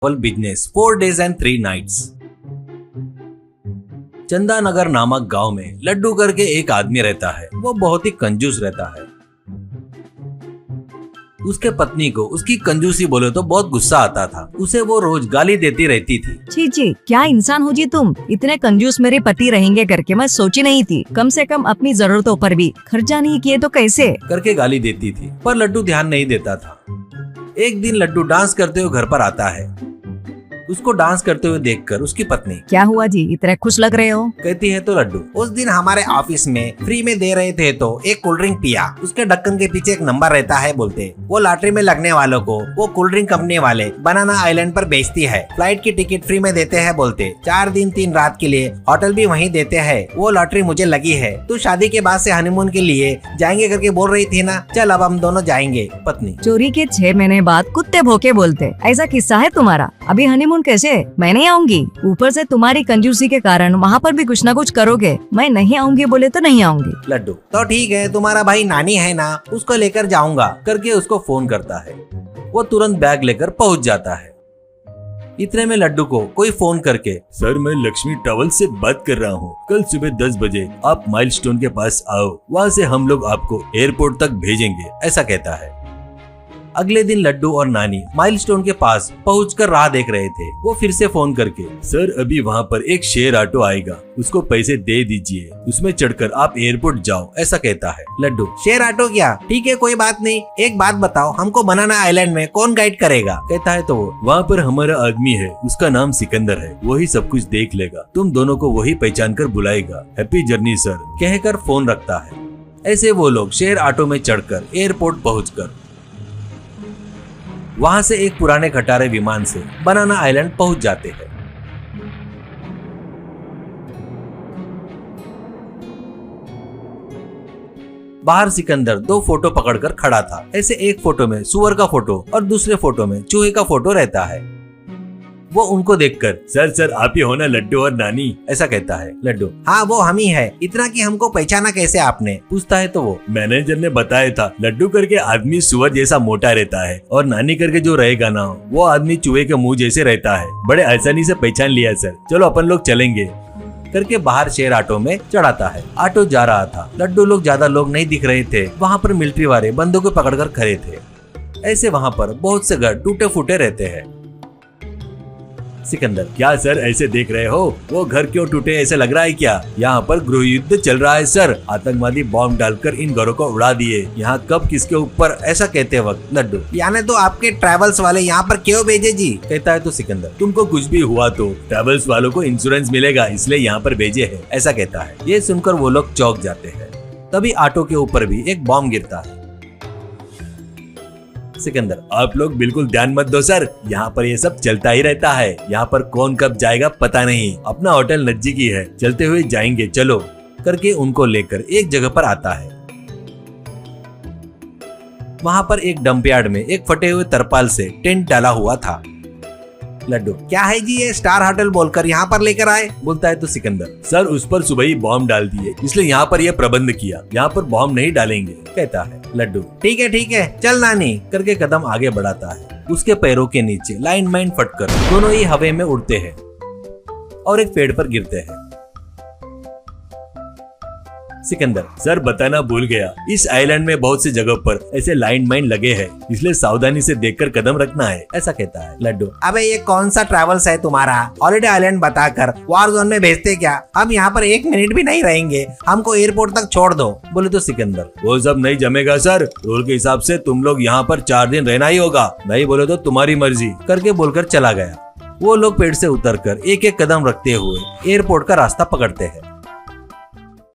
Travel business 4 days and 3 nights। चंदा नगर नामक गांव में लड्डू करके एक आदमी रहता है। वो बहुत ही कंजूस रहता है। उसके पत्नी को उसकी कंजूसी बोले तो बहुत गुस्सा आता था। उसे वो रोज गाली देती रहती थी। छी छी, क्या इंसान हो जी तुम, इतने कंजूस मेरे पति रहेंगे करके मैं सोची नहीं थी। कम से कम अपनी जरूरतों पर भी खर्चा नहीं किए तो कैसे, करके गाली देती थी। पर लड्डू ध्यान नहीं देता था। एक दिन लड्डू डांस करते हुए घर पर आता है। उसको डांस करते हुए देखकर उसकी पत्नी, क्या हुआ जी, इतने खुश लग रहे हो? कहती है तो लड्डू, उस दिन हमारे ऑफिस में फ्री में दे रहे थे तो एक कोल्ड ड्रिंक पिया। उसके ढक्कन के पीछे एक नंबर रहता है बोलते। वो लॉटरी में लगने वालों को वो कोल्ड ड्रिंक कंपनी वाले बनाना आइलैंड पर बेचती है। फ्लाइट की टिकट फ्री में देते हैं बोलते। 4 दिन 3 रात के लिए होटल भी वहीं देते हैं। वो लॉटरी मुझे लगी है। तू शादी के बाद से हनीमून के लिए जाएंगे करके बोल रही थी ना, चल अब हम दोनों जाएंगे। पत्नी, चोरी के 6 महीने बाद कुत्ते भौंके बोलते। ऐसा किस्सा है तुम्हारा? अभी हनीमून कैसे? मैं नहीं आऊंगी। ऊपर से तुम्हारी कंजूसी के कारण वहाँ पर भी कुछ न कुछ करोगे। मैं नहीं आऊंगी बोले तो नहीं आऊंगी। लड्डू, तो ठीक है, तुम्हारा भाई नानी है ना, उसको लेकर जाऊंगा करके उसको फोन करता है। वो तुरंत बैग लेकर पहुंच जाता है। इतने में लड्डू को कोई फोन करके, सर मैं लक्ष्मी ट्रैवल से बात कर रहा हूँ, कल सुबह 10 बजे आप माइलस्टोन के पास आओ, वहाँ से हम लोग आपको एयरपोर्ट तक भेजेंगे, ऐसा कहता है। अगले दिन लड्डू और नानी माइलस्टोन के पास पहुंचकर राह देख रहे थे। वो फिर से फोन करके, सर अभी वहाँ पर एक शेयर ऑटो आएगा, उसको पैसे दे दीजिए, उसमें चढ़कर आप एयरपोर्ट जाओ, ऐसा कहता है। लड्डू, शेयर ऑटो क्या, ठीक है कोई बात नहीं, एक बात बताओ, हमको बनाना आइलैंड में कौन गाइड करेगा? कहता है तो वो, वहाँ पर हमारा आदमी है, उसका नाम सिकंदर है, वही सब कुछ देख लेगा, तुम दोनों को वही पहचान कर बुलाएगा, हैप्पी जर्नी सर, कहकर फोन रखता है। ऐसे वो लोग शेयर ऑटो में चढ़कर एयरपोर्ट पहुंचकर वहां से एक पुराने खटारे विमान से बनाना आइलैंड पहुंच जाते हैं। बाहर सिकंदर 2 फोटो पकड़कर खड़ा था। ऐसे एक फोटो में सुअर का फोटो और दूसरे फोटो में चूहे का फोटो रहता है। वो उनको देखकर, सर आप ही हो ना लड्डू और नानी, ऐसा कहता है। लड्डू, हाँ वो हम ही है, इतना कि हमको पहचाना कैसे आपने? पूछता है तो वो, मैनेजर ने बताया था लड्डू करके आदमी सुअर जैसा मोटा रहता है और नानी करके जो रहेगा ना वो आदमी चूहे के मुंह जैसे रहता है, बड़े आसानी से पहचान लिया सर, चलो अपन लोग चलेंगे, करके बाहर शेयर ऑटो में चढ़ाता है। ऑटो जा रहा था। लड्डू लोग ज्यादा लोग नहीं दिख रहे थे। वहाँ पर मिलिट्री वाले बंदूकें पकड़कर खड़े थे। ऐसे वहाँ पर बहुत से घर टूटे फूटे रहते हैं। सिकंदर, क्या सर ऐसे देख रहे हो, वो घर क्यों टूटे, ऐसे लग रहा है क्या? यहाँ पर गृह युद्ध चल रहा है सर, आतंकवादी बॉम्ब डालकर इन घरों को उड़ा दिए, यहाँ कब किसके ऊपर, ऐसा कहते वक्त लड्डू, यानी तो आपके ट्रैवल्स वाले यहाँ पर क्यों भेजे जी? कहता है तो सिकंदर, तुमको कुछ भी हुआ तो ट्रैवल्स वालों को इंश्योरेंस मिलेगा, इसलिए यहाँ पर भेजे है, ऐसा कहता है। ये सुनकर वो लोग चौंक जाते हैं। तभी ऑटो के ऊपर भी एक बॉम्ब गिरता है। सिकंदर, आप लोग बिल्कुल ध्यान मत दो सर, यहाँ पर ये सब चलता ही रहता है, यहाँ पर कौन कब जाएगा पता नहीं, अपना होटल नजदीकी है, चलते हुए जाएंगे, चलो, करके उनको लेकर एक जगह पर आता है। वहाँ पर एक डंपयार्ड में एक फटे हुए तरपाल से टेंट डाला हुआ था। लड्डू, क्या है जी ये स्टार होटल बोलकर यहाँ पर लेकर आए? बोलता है तो सिकंदर, सर उस पर सुबह ही बॉम्ब डाल दिए, इसलिए यहाँ पर यह प्रबंध किया, यहाँ पर बॉम्ब नहीं डालेंगे, कहता है। लड्डू, ठीक है चल नानी, करके कदम आगे बढ़ाता है। उसके पैरों के नीचे लाइन माइन फटकर दोनों ही हवा में उड़ते हैं और एक पेड़ पर गिरते हैं। सिकंदर, सर बताना भूल गया, इस आइलैंड में बहुत सी जगह पर ऐसे लाइन माइन लगे हैं, इसलिए सावधानी से देखकर कदम रखना है, ऐसा कहता है। लड्डू, अबे ये कौन सा ट्रैवल्स है तुम्हारा, हॉलिडे आइलैंड बताकर वॉर जोन में भेजते क्या? हम यहाँ पर 1 मिनट भी नहीं रहेंगे, हमको एयरपोर्ट तक छोड़ दो। बोले तो सिकंदर, वो सब नहीं जमेगा सर, रूल के हिसाब से तुम लोग यहाँ पर 4 दिन रहना ही होगा, नहीं बोले तो तुम्हारी मर्जी, करके बोलकर चला गया। वो लोग पेड़ से उतरकर एक एक कदम रखते हुए एयरपोर्ट का रास्ता पकड़ते हैं।